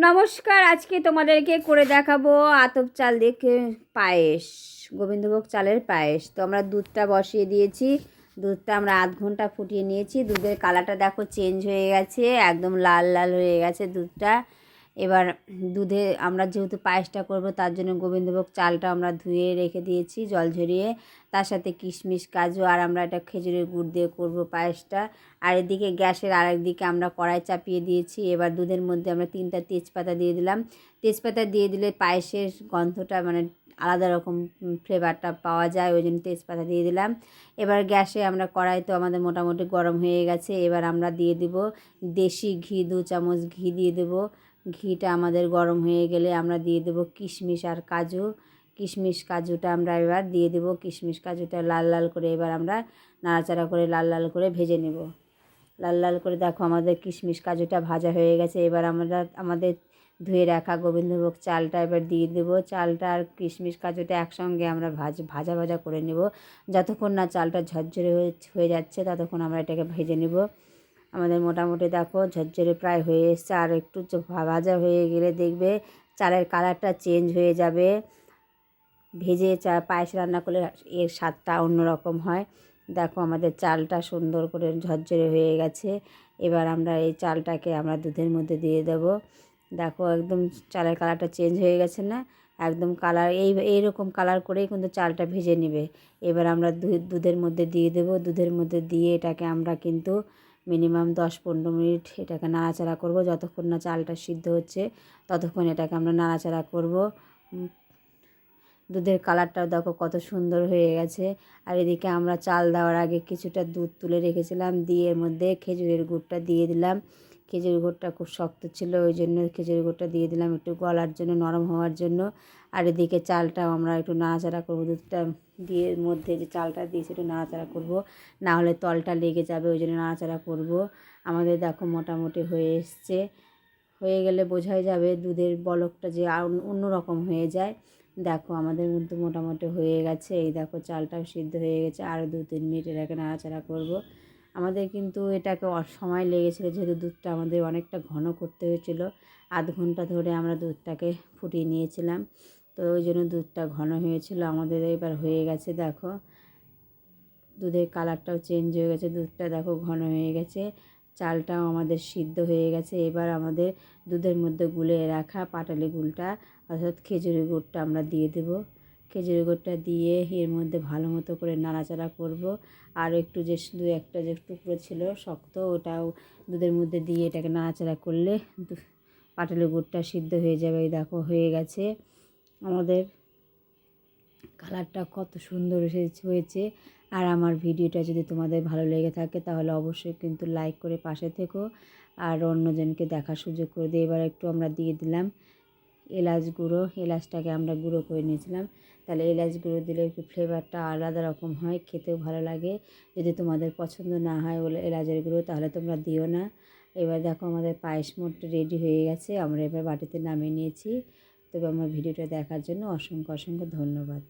নমস্কার, আজকে তোমাদেরকে করে দেখাবো আতপ চাল দিয়ে পায়েস, গোবিন্দভোগ চালের পায়েস। তো আমরা দুধটা বসিয়ে দিয়েছি, দুধটা আমরা আধ ঘন্টা ফুটিয়ে নিয়েছি। দুধের কালারটা দেখো চেঞ্জ হয়ে গেছে, একদম লাল লাল হয়ে গেছে দুধটা। এবার দুধে আমরা যেহেতু পায়েসটা করব তার জন্য গোবিন্দভোগ চালটা আমরা ধুয়ে রেখে দিয়েছি জল ঝরিয়ে, তার সাথে কিশমিশ কাজু, আর আমরা এটা খেজুরের গুড় দিয়ে করব পায়েসটা। আর এদিকে গ্যাসের আরেক দিকে আমরা কড়াই চাপিয়ে দিয়েছি। এবার দুধের মধ্যে আমরা 3টা তেজপাতা দিয়ে দিলাম। তেজপাতা দিয়ে দিলে পায়েসের গন্ধটা মানে আলাদা রকম ফ্লেভারটা পাওয়া যায়, ওই জন্য তেজপাতা দিয়ে দিলাম। এবার গ্যাসে আমরা কড়াই তো আমাদের মোটামুটি গরম হয়ে গেছে। এবার আমরা দিয়ে দেব দেশি ঘি, 2 চামচ ঘি দিয়ে দেবো। ঘিটা আমাদের গরম হয়ে গেলে আমরা দিয়ে দেবো কিশমিশ আর কাজু। কিশমিশ কাজুটা আমরা এবার দিয়ে দেবো। কিশমিশ কাজুটা লাল লাল করে এবার আমরা নাড়াচাড়া করে লাল লাল করে ভেজে নেব। লাল লাল করে দেখো আমাদের কিশমিশ কাজুটা ভাজা হয়ে গেছে। এবার আমরা আমাদের ধুয়ে রাখা গোবিন্দভোগ চালটা এবার দিয়ে দেবো। চালটা আর কিশমিশ কাজুটা একসঙ্গে আমরা ভাজা ভাজা করে নেব। যতক্ষণ না চালটা ঝরঝরে হয়ে যাচ্ছে ততক্ষণ আমরা এটাকে ভেজে নেব। আমাদের মোটামুটি দেখো ঝরঝরে প্রায় হয়ে এসছে। আর একটু ভাজা হয়ে গেলে দেখবে চালের কালারটা চেঞ্জ হয়ে যাবে। ভেজে পায়েস রান্না করলে এর স্বাদটা অন্যরকম হয়। দেখো আমাদের চালটা সুন্দর করে ঝরঝরে হয়ে গেছে। এবার আমরা এই চালটাকে আমরা দুধের মধ্যে দিয়ে দেব। দেখো একদম চালের কালারটা চেঞ্জ হয়ে গেছে না, একদম কালার এইরকম কালার করেই কিন্তু চালটা ভেজে নেবে। এবার আমরা দুধের মধ্যে দিয়ে দেব। দুধের মধ্যে দিয়ে এটাকে আমরা কিন্তু মিনিমাম 10-15 মিনিট এটাকে নাড়াচাড়া করব। যতক্ষণ না চালটা সিদ্ধ হচ্ছে ততক্ষণ এটাকে আমরা নাড়াচাড়া করব। দুধের কালারটাও দেখো কত সুন্দর হয়ে গেছে। আর এদিকে আমরা চাল দেওয়ার আগে কিছুটা দুধ তুলে রেখেছিলাম, দিয়ে এর মধ্যে খেজুরের গুড়টা দিয়ে দিলাম। খেজুরের গুড়টা খুব শক্ত ছিল, ওই জন্য খেজুরের গুড়টা দিয়ে দিলাম একটু গলার জন্য, নরম হওয়ার জন্য। আর এদিকে চালটাও আমরা একটু নাড়াচাড়া করবো। দুধটা দিয়ে এর মধ্যে যে চালটা দিয়েছি একটু নাড়াচাড়া করব, না হলে তলটা লেগে যাবে, ওই জন্য নাড়াচাড়া করব। আমাদের দেখো মোটামুটি হয়ে এসছে। হয়ে গেলে বোঝাই যাবে দুধের বলকটা যে অন্যরকম হয়ে যায়। দেখো আমাদের কিন্তু মোটামুটি হয়ে গেছে। এই দেখো চালটাও সিদ্ধ হয়ে গেছে। আরও 2-3 মিনিট এটাকে নাড়াচাড়া করব। আমাদের কিন্তু এটাকে সময় লেগেছিলো, যেহেতু দুধটা আমাদের অনেকটা ঘন করতে হয়েছিল। আধ ঘন্টা ধরে আমরা দুধটাকে ফুটিয়ে নিয়েছিলাম, তো ওই জন্য দুধটা ঘন হয়েছিল। আমাদের এবার হয়ে গেছে। দেখো দুধের কালারটাও চেঞ্জ হয়ে গেছে, দুধটা দেখো ঘন হয়ে গেছে, চালটাও আমাদের সিদ্ধ হয়ে গেছে। এবার আমাদের দুধের মধ্যে গুলে রাখা পাটালি গুড়টা অর্থাৎ খেজুরের গুড়টা আমরা দিয়ে দেব। খেজুরের গুড়টা দিয়ে এর মধ্যে ভালো মতো করে নাড়াচাড়া করব। আর একটু যে একটা যে টুকরো ছিল শক্ত, ওটাও দুধের মধ্যে দিয়ে এটাকে নাড়াচাড়া করলে পাটালি গুড়টা সিদ্ধ হয়ে যাবে। এই দেখো হয়ে গেছে। আমাদের কালারটা কত সুন্দর হয়েছে। আর আমার ভিডিওটা যদি তোমাদের ভালো লেগে থাকে তাহলে অবশ্যই কিন্তু লাইক করে পাশে থেকো, আর অন্যজনকে দেখার সুযোগ করে দিয়ে। এবার একটু আমরা দিয়ে দিলাম এলাচ গুঁড়ো। এলাচটাকে আমরা গুঁড়ো করে নিয়েছিলাম, তাহলে এলাচ গুঁড়ো দিলে একটু ফ্লেভারটা আলাদা রকম হয়, খেতেও ভালো লাগে। যদি তোমাদের পছন্দ না হয় বলে এলাচের গুঁড়ো তাহলে তোমরা দিও না। এবার দেখো আমাদের পায়েস মোটটা রেডি হয়ে গেছে, আমরা এবার বাটিতে নামিয়ে নিয়েছি। তবে আমার ভিডিওটা দেখার জন্য অসংখ্য অসংখ্য ধন্যবাদ।